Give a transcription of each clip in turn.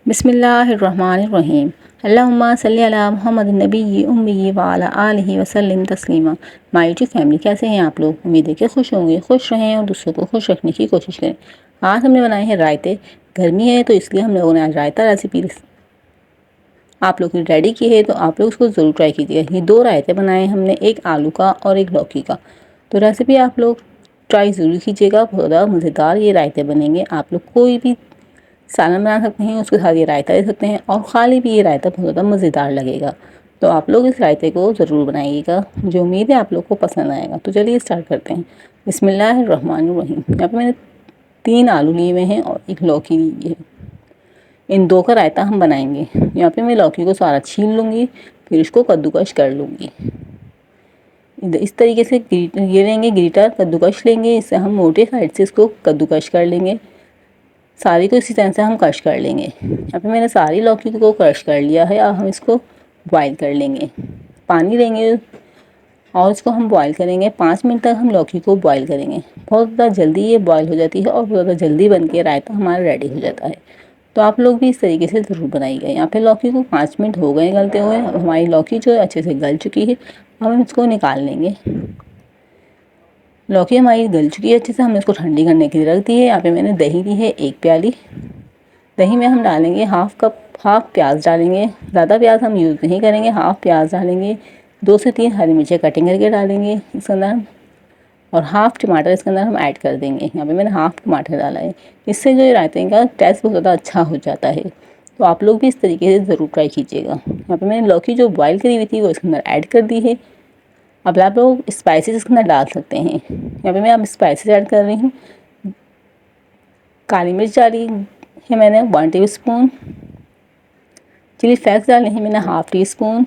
बिस्मिल्लाहिर्रहमानिर्रहीम। अल्लाहुम्मा सल्ली अला मुहम्मद नबी उम्मी व अला आलिहि वसल्लम तस्लीमा। माय यूट्यूब फैमिली, कैसे हैं आप लोग? उम्मीद है कि खुश होंगे, खुश रहें और दूसरों को खुश रखने की कोशिश करें। आज हमने बनाए हैं रायते। गर्मी है तो इसलिए हम लोगों ने आज रायता रेसिपी आप लोग की रेडी की है, तो आप लोग उसको ज़रूर ट्राई कीजिएगा। ये 2 रायते बनाए हैं हमने, एक आलू का और एक लौकी का। तो रेसिपी आप लोग ट्राई ज़रूर कीजिएगा, बहुत ज़्यादा मज़ेदार ये रायते बनेंगे। आप लोग कोई भी सालन बना सकते हैं, उसके साथ ये रायता दे सकते हैं और खाली भी ये रायता बहुत ज़्यादा मज़ेदार लगेगा। तो आप लोग इस रायते को ज़रूर बनाइएगा, मुझे उम्मीद है आप लोग को पसंद आएगा। तो चलिए स्टार्ट करते हैं। बिस्मिल्लाहिर्रहमानिर्रहीम। यहाँ पे मैंने 3 आलू लिए हुए हैं और एक लौकी ली है। इन 2 का रायता हम बनाएंगे। यहाँ पे मैं लौकी को सारा छील लूँगी, फिर इसको कद्दूकश कर लूँगी। इस तरीके से ये लेंगे ग्रीटर, कद्दूकश लेंगे, इससे हम मोटे साइड से इसको कद्दूकश कर लेंगे। सारी को इसी तरह से हम क्रश कर लेंगे। यहाँ पे मैंने सारी लौकी को क्रश कर लिया है। अब हम इसको बॉईल कर लेंगे। पानी लेंगे और इसको हम बॉईल करेंगे। 5 मिनट तक हम लौकी को बॉईल करेंगे। बहुत ज़्यादा जल्दी ये बॉईल हो जाती है और बहुत ज़्यादा जल्दी बन के रायता हमारा रेडी हो जाता है। तो आप लोग भी इस तरीके से ज़रूर बनाइएगा। यहाँ पे लौकी को 5 मिनट हो गए गलते हुए। अब हमारी लौकी जो है अच्छे से गल चुकी है। अब हम इसको निकाल लेंगे। लौकी हमारी गल चुकी है अच्छे से, हमने इसको ठंडी करने के लिए रख दी है। यहाँ पे मैंने दही ली है 1 प्याली। दही में हम डालेंगे हाफ प्याज डालेंगे। ज़्यादा प्याज हम यूज़ नहीं करेंगे, हाफ प्याज डालेंगे। 2 से 3 हरी मिर्चें कटिंग करके डालेंगे इसके अंदर, और हाफ टमाटर इसके अंदर हम ऐड कर देंगे। यहाँ पे मैंने हाफ टमाटर डाला है। इससे जो रायते का टेस्ट बहुत ज़्यादा अच्छा हो जाता है। तो आप लोग भी इस तरीके से ज़रूर ट्राई कीजिएगा। यहाँ पे मैंने लौकी जो बॉईल करी हुई थी वो इसके अंदर ऐड कर दी है। अब आप लोग स्पाइसेस इसके अंदर डाल सकते हैं। यहाँ पे मैं अब स्पाइसेस ऐड कर रही हूँ। काली मिर्च डाली है मैंने 1 टीस्पून। चिली फ्लेक्स डाले हैं मैंने half teaspoon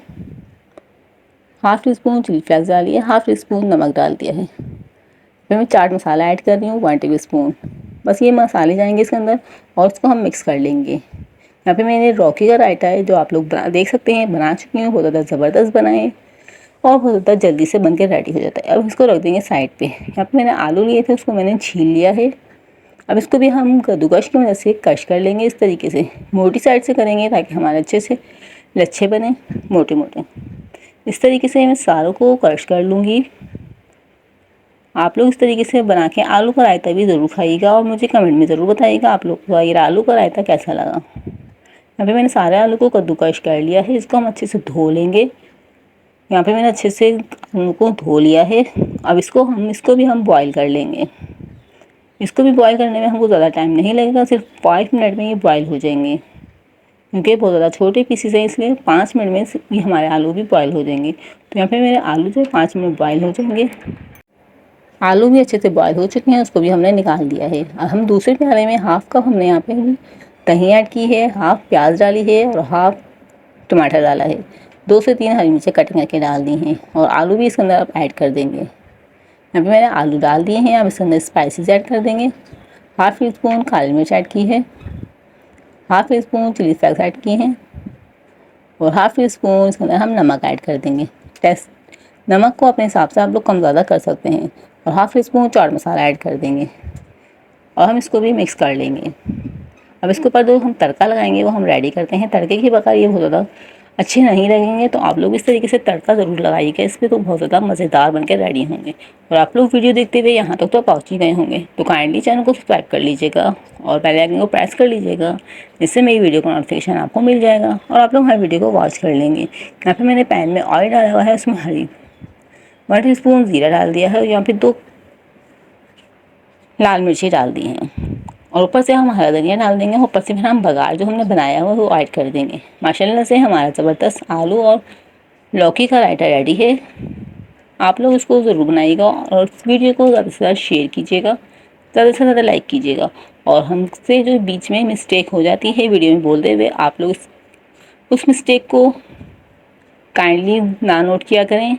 chilli flakes डाली है। हाफ टी स्पून नमक डाल दिया है। फिर मैं चाट मसाला ऐड कर रही हूँ 1 टीस्पून। बस ये मसाले जाएंगे इसके अंदर और इसको हम मिक्स कर लेंगे। यहाँ पे मैंने लौकी का रायता है जो आप लोग देख सकते हैं बना चुकी हूँ। बहुत ज़्यादा ज़बरदस्त बनाए और बहुत ज़्यादा जल्दी से बन के रेडी हो जाता है। अब इसको रख देंगे साइड पे। यहाँ पे मैंने आलू लिए थे, उसको मैंने छील लिया है। अब इसको भी हम कद्दूकश की मदद से कश कर लेंगे। इस तरीके से मोटी साइड से करेंगे ताकि हमारे अच्छे से लच्छे बने, मोटे मोटे। इस तरीके से मैं सारों को कश कर लूँगी। आप लोग इस तरीके से बना के आलू का रायता भी ज़रूर खाइएगा और मुझे कमेंट में ज़रूर बताइएगा आप लोग को ये आलू का रायता कैसा लगा। यहाँ पे मैंने सारे आलू को कद्दूकश कर लिया है। इसको हम अच्छे से धो लेंगे। यहाँ पे मैंने अच्छे से आलू को धो लिया है। अब इसको भी हम बॉईल कर लेंगे। इसको भी बॉईल करने में हमको ज़्यादा टाइम नहीं लगेगा, सिर्फ 5 मिनट में ये बॉईल हो जाएंगे। क्योंकि बहुत ज़्यादा छोटे पीसेस हैं इसलिए 5 मिनट में ये हमारे आलू भी बॉईल हो जाएंगे। तो यहाँ पे मेरे आलू जो 5 मिनट बॉईल हो जाएंगे। आलू भी अच्छे से बॉईल हो चुके हैं, उसको भी हमने निकाल दिया है। अब हम दूसरे प्याले में हाफ कप हमने यहाँ पे दही ऐड की है, हाफ प्याज डाली है और हाफ टमाटर डाला है। 2 से 3 हरी मिर्चें कटिंग करके डाल दी हैं और आलू भी इसके अंदर अब ऐड कर देंगे। यहाँ पे मैंने आलू डाल दिए हैं। अब इसके अंदर स्पाइसेस ऐड कर देंगे। हाफ टी स्पून काली मिर्च ऐड की है, half teaspoon chilli flakes add किए हैं और हाफ टी स्पून इसके अंदर हम नमक ऐड कर देंगे। नमक को अपने हिसाब से आप लोग कम ज़्यादा कर सकते हैं। और half tea spoon chaat masala add कर देंगे और हम इसको भी मिक्स कर लेंगे। अब इसके ऊपर जो हम तड़का लगाएंगे वो हम रेडी करते हैं। तड़के के बगैर ये बहुत ज़्यादा अच्छे नहीं लगेंगे, तो आप लोग इस तरीके से तड़का ज़रूर लगाइएगा। इस पर तो बहुत ज़्यादा मज़ेदार बनकर रेडी होंगे। और आप लोग वीडियो देखते हुए यहाँ तक तो पहुँच ही गए होंगे, तो काइंडली चैनल को सब्सक्राइब कर लीजिएगा और बेल आइकन को प्रेस कर लीजिएगा, जिससे मेरी वीडियो का नोटिफिकेशन आपको मिल जाएगा और आप लोग हर वीडियो को वॉच कर लेंगे। यहाँ पर मैंने पैन में ऑयल डाला हुआ है, उसमें 1 टीस्पून ज़ीरा डाल दिया है और यहाँ पर 2 लाल मिर्ची डाल दी हैं और ऊपर से हम हरा धनिया डाल देंगे। ऊपर से फिर हम बघार जो हमने बनाया हुआ वो ऐड कर देंगे। माशाल्लाह से हमारा ज़बरदस्त आलू और लौकी का रायता रेडी है। आप लोग इसको ज़रूर बनाइएगा और इस वीडियो को ज़्यादा से ज़्यादा शेयर कीजिएगा, ज़्यादा से ज़्यादा लाइक कीजिएगा। और हमसे जो बीच में मिस्टेक हो जाती है वीडियो में बोलते हुए, आप लोग उस मिस्टेक को काइंडली ना नोट किया करें,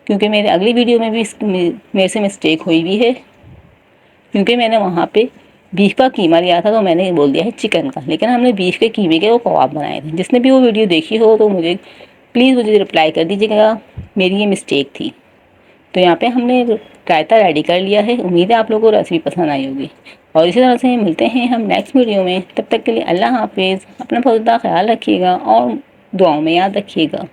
क्योंकि मेरे अगली वीडियो में भी मेरे से मिस्टेक हुई भी है। क्योंकि मैंने वहाँ पे बीफ का कीमा लिया था तो मैंने बोल दिया है चिकन का, लेकिन हमने बीफ के कीमे के वो कबाब बनाए थे। जिसने भी वो वीडियो देखी हो तो प्लीज़ मुझे रिप्लाई कर दीजिएगा, मेरी ये मिस्टेक थी। तो यहाँ पे हमने रायता रेडी कर लिया है। उम्मीद है आप लोगों को रेसिपी पसंद आई होगी। और इसी तरह से मिलते हैं हम नेक्स्ट वीडियो में। तब तक के लिए अल्लाह हाफिज़। अपना बहुत ज़्यादा ख्याल रखिएगा और दुआओं में याद रखिएगा।